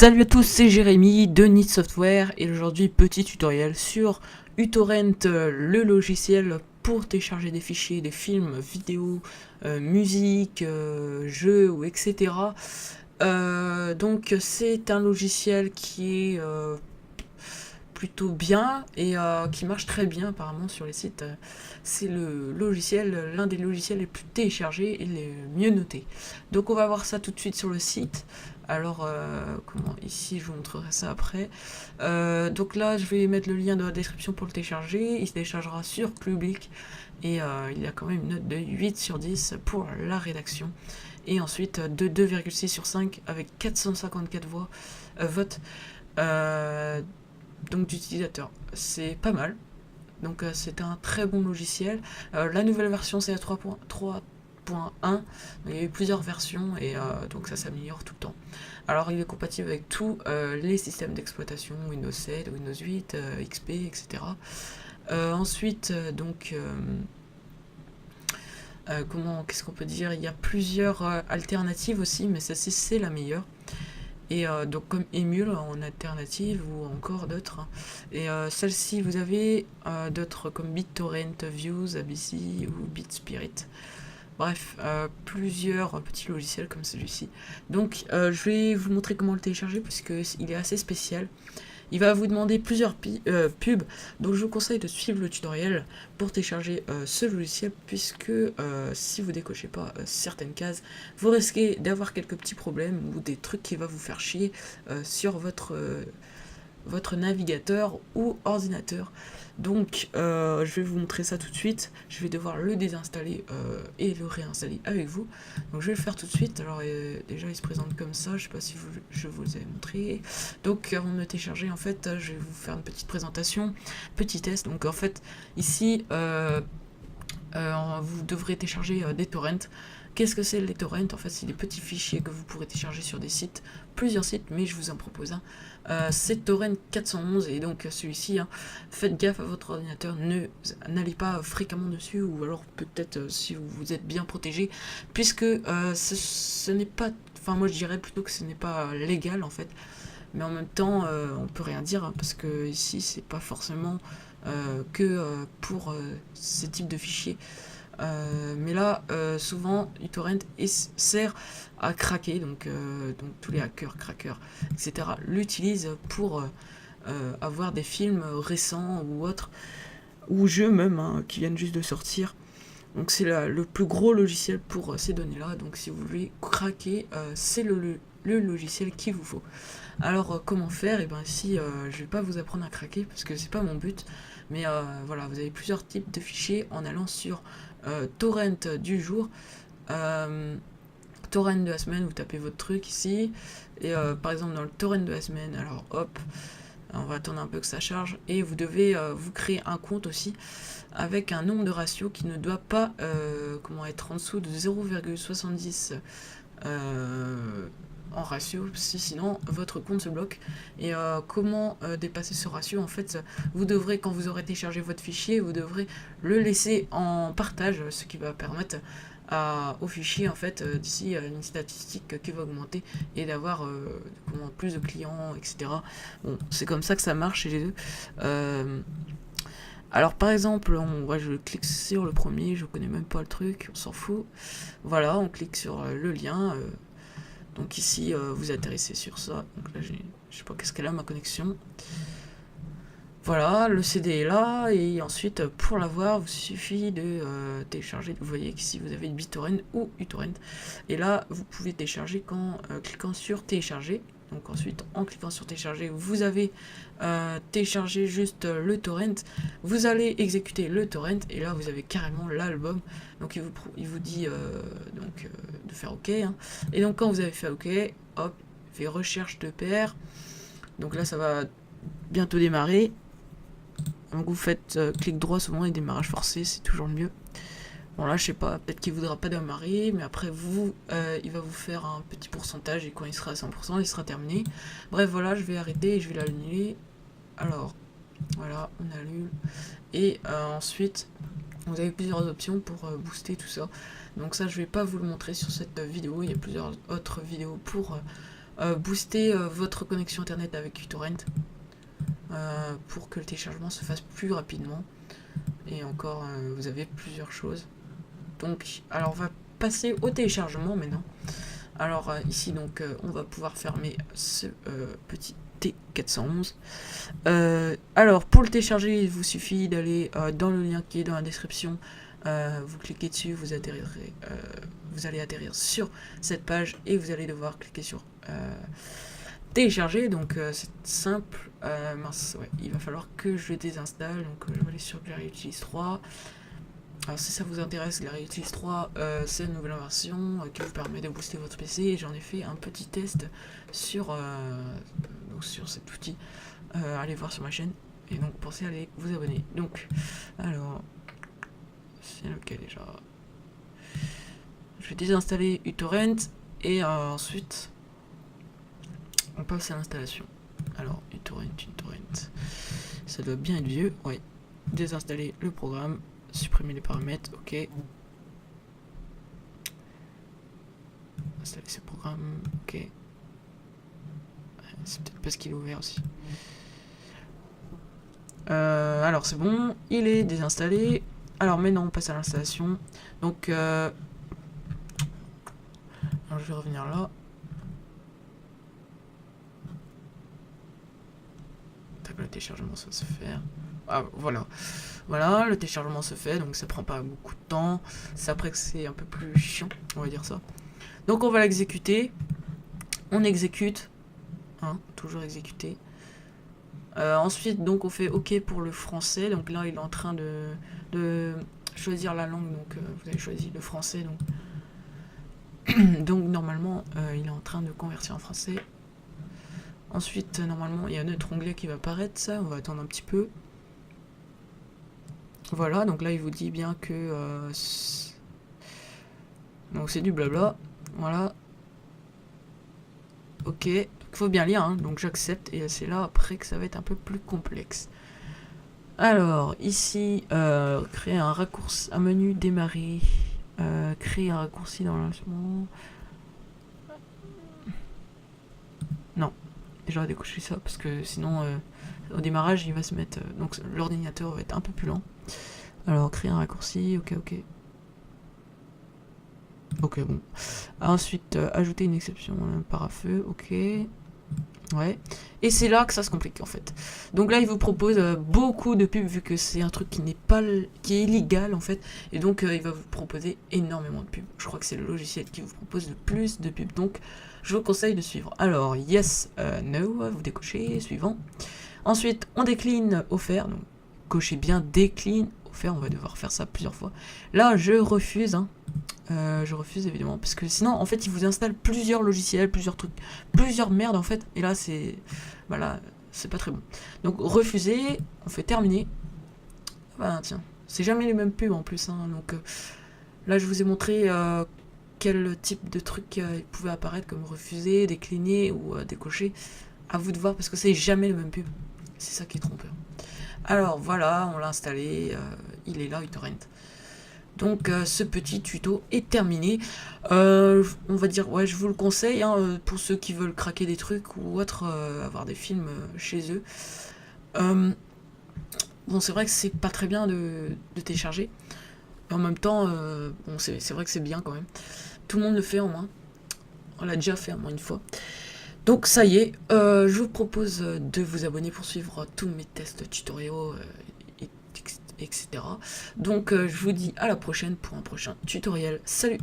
Salut à tous, c'est Jérémy de Need Software et aujourd'hui petit tutoriel sur uTorrent, le logiciel pour télécharger des fichiers, des films, vidéos, musique, jeux ou etc. Donc c'est un logiciel qui est plutôt bien et qui marche très bien apparemment sur les sites. C'est l'un des logiciels les plus téléchargés et les mieux notés. Donc on va voir ça tout de suite sur le site. Alors ici je vous montrerai ça après. Donc là je vais mettre le lien dans la description pour le télécharger. Il se téléchargera sur Public et il a quand même une note de 8 sur 10 pour la rédaction. Et ensuite de 2,6 sur 5 avec 454 votes. Donc d'utilisateurs. C'est pas mal. Donc c'est un très bon logiciel. La nouvelle version c'est la 3.1. Il y a eu plusieurs versions et donc ça s'améliore tout le temps. Alors il est compatible avec tous les systèmes d'exploitation, Windows 7, Windows 8, XP, etc. Ensuite, qu'est-ce qu'on peut dire? Il y a plusieurs alternatives aussi, mais celle-ci c'est la meilleure. Et donc comme Emule en alternative ou encore d'autres. Et celle-ci vous avez d'autres comme BitTorrent, Views, ABC ou BitSpirit. Bref, plusieurs petits logiciels comme celui-ci. Donc je vais vous montrer comment le télécharger parce qu'il est assez spécial. Il va vous demander plusieurs pubs, donc je vous conseille de suivre le tutoriel pour télécharger ce logiciel, puisque si vous décochez pas certaines cases, vous risquez d'avoir quelques petits problèmes ou des trucs qui vont vous faire chier sur votre navigateur ou ordinateur. Donc je vais vous montrer ça tout de suite. Je vais devoir le désinstaller et le réinstaller avec vous. Donc je vais le faire tout de suite. Alors déjà il se présente comme ça, je sais pas si je vous ai montré. Donc avant de le télécharger, en fait je vais vous faire une petite présentation, petit test. Donc en fait ici vous devrez télécharger des torrents. Qu'est-ce que c'est les torrents? En fait, c'est des petits fichiers que vous pourrez télécharger sur des sites, plusieurs sites, mais je vous en propose un. C'est Torrent 411 et donc celui-ci, faites gaffe à votre ordinateur, n'allez pas fréquemment dessus, ou alors peut-être si vous êtes bien protégé, puisque ce n'est pas, enfin moi je dirais plutôt que ce n'est pas légal en fait, mais en même temps on peut rien dire, parce que ici c'est pas forcément que pour ce type de fichiers. Mais là, souvent, uTorrent sert à craquer, donc tous les hackers, crackers, etc. l'utilisent pour avoir des films récents ou autres, ou jeux même, qui viennent juste de sortir. Donc c'est le plus gros logiciel pour ces données-là. Donc si vous voulez craquer, c'est le logiciel qu'il vous faut. Alors comment faire? Et bien ici, je vais pas vous apprendre à craquer parce que c'est pas mon but. Mais voilà, vous avez plusieurs types de fichiers en allant sur torrent du jour, torrent de la semaine, vous tapez votre truc ici, et par exemple dans le torrent de la semaine, alors hop, on va attendre un peu que ça charge, et vous devez vous créer un compte aussi, avec un nombre de ratios qui ne doit pas être en dessous de 0,70 en ratio, sinon votre compte se bloque. Et comment dépasser ce ratio? En fait, vous devrez, quand vous aurez téléchargé votre fichier, vous devrez le laisser en partage, ce qui va permettre au fichier en fait d'ici une statistique qui va augmenter et d'avoir plus de clients, etc. Bon, c'est comme ça que ça marche chez les deux. Alors par exemple, je clique sur le premier, je connais même pas le truc, on s'en fout. Voilà, on clique sur le lien. Donc ici, vous atterrissez sur ça. Donc là, je sais pas qu'est-ce qu'elle a, ma connexion. Voilà, le CD est là. Et ensuite, pour l'avoir, il suffit de télécharger. Vous voyez qu'ici, vous avez BitTorrent ou uTorrent. Et là, vous pouvez télécharger qu'en cliquant sur télécharger. Donc ensuite, en cliquant sur télécharger, vous avez téléchargé juste le torrent. Vous allez exécuter le torrent et là, vous avez carrément l'album. Donc il vous dit de faire OK. Et donc quand vous avez fait OK, hop, fait recherche de paire. Donc là, ça va bientôt démarrer. Donc vous faites clic droit souvent et démarrage forcé, c'est toujours le mieux. Bon là je sais pas, peut-être qu'il voudra pas démarrer, mais après il va vous faire un petit pourcentage et quand il sera à 100%, il sera terminé. Bref voilà, je vais arrêter et je vais l'annuler. Alors voilà, on annule. Et ensuite, vous avez plusieurs options pour booster tout ça. Donc ça je vais pas vous le montrer sur cette vidéo, il y a plusieurs autres vidéos pour booster votre connexion internet avec uTorrent pour que le téléchargement se fasse plus rapidement. Et encore, vous avez plusieurs choses. Donc, alors on va passer au téléchargement maintenant. Alors ici, donc, on va pouvoir fermer ce petit T411. Alors, pour le télécharger, il vous suffit d'aller dans le lien qui est dans la description. Vous cliquez dessus, vous allez atterrir sur cette page et vous allez devoir cliquer sur télécharger. Donc c'est simple. Mince, ouais, il va falloir que je désinstalle. Donc je vais aller sur Glary Utilise 3. Alors si ça vous intéresse, Glary Utilise 3, c'est une nouvelle version qui vous permet de booster votre PC. J'en ai fait un petit test sur cet outil. Allez voir sur ma chaîne. Et donc pensez à aller vous abonner. Donc, alors, c'est lequel déjà? Je vais désinstaller uTorrent et ensuite on passe à l'installation. Alors, uTorrent, ça doit bien être vieux. Ouais. Désinstaller le programme, supprimer les paramètres, ok. Installer ce programme, ok. C'est peut-être parce qu'il est ouvert aussi. Alors c'est bon, il est désinstallé. Alors maintenant on passe à l'installation. Donc alors, je vais revenir là. Le téléchargement ça se fait. Ah voilà. Voilà, le téléchargement se fait, donc ça prend pas beaucoup de temps. C'est après que c'est un peu plus chiant, on va dire ça. Donc on va l'exécuter. On exécute. Hein, toujours exécuter. Ensuite, donc on fait OK pour le français. Donc là, il est en train de choisir la langue. Donc vous avez choisi le français. Donc normalement, il est en train de convertir en français. Ensuite, normalement, il y a un autre onglet qui va apparaître. Ça, on va attendre un petit peu. Voilà, donc là, il vous dit bien que... donc c'est du blabla. Voilà. OK. Il faut bien lire, hein, donc j'accepte. Et c'est là, après, que ça va être un peu plus complexe. Alors, ici, créer un raccourci, un menu démarrer. Créer un raccourci dans le lancement. Non. Déjà décocher ça parce que sinon au démarrage il va se mettre donc l'ordinateur va être un peu plus lent. Alors créer un raccourci, ok bon. Ensuite ajouter une exception parafeu, ok. Ouais. Et c'est là que ça se complique en fait. Donc là il vous propose beaucoup de pubs vu que c'est un truc qui n'est pas qui est illégal en fait. Et donc il va vous proposer énormément de pubs. Je crois que c'est le logiciel qui vous propose le plus de pubs. Donc je vous conseille de suivre. Alors yes, no, vous décochez, suivant. Ensuite on décline offert. Donc cochez bien décline offert. On va devoir faire ça plusieurs fois. Là je refuse. Hein. Je refuse évidemment parce que sinon en fait il vous installe plusieurs logiciels, plusieurs trucs, plusieurs merdes en fait et là c'est voilà, c'est pas très bon. Donc refuser, on fait terminer. Bah tiens, c'est jamais les mêmes pubs en plus hein, donc là je vous ai montré quel type de truc pouvait apparaître comme refuser, décliner ou décocher. À vous de voir parce que c'est jamais le même pub. C'est ça qui est trompeur. Alors voilà, on l'a installé, il est là uTorrent. Donc ce petit tuto est terminé. On va dire, ouais, je vous le conseille hein, pour ceux qui veulent craquer des trucs ou autre, avoir des films chez eux. Bon, c'est vrai que c'est pas très bien de télécharger. Mais en même temps, bon, c'est vrai que c'est bien quand même. Tout le monde le fait en moins. On l'a déjà fait en moins une fois. Donc ça y est, je vous propose de vous abonner pour suivre tous mes tests tutoriaux. Etc. Donc je vous dis à la prochaine pour un prochain tutoriel. Salut!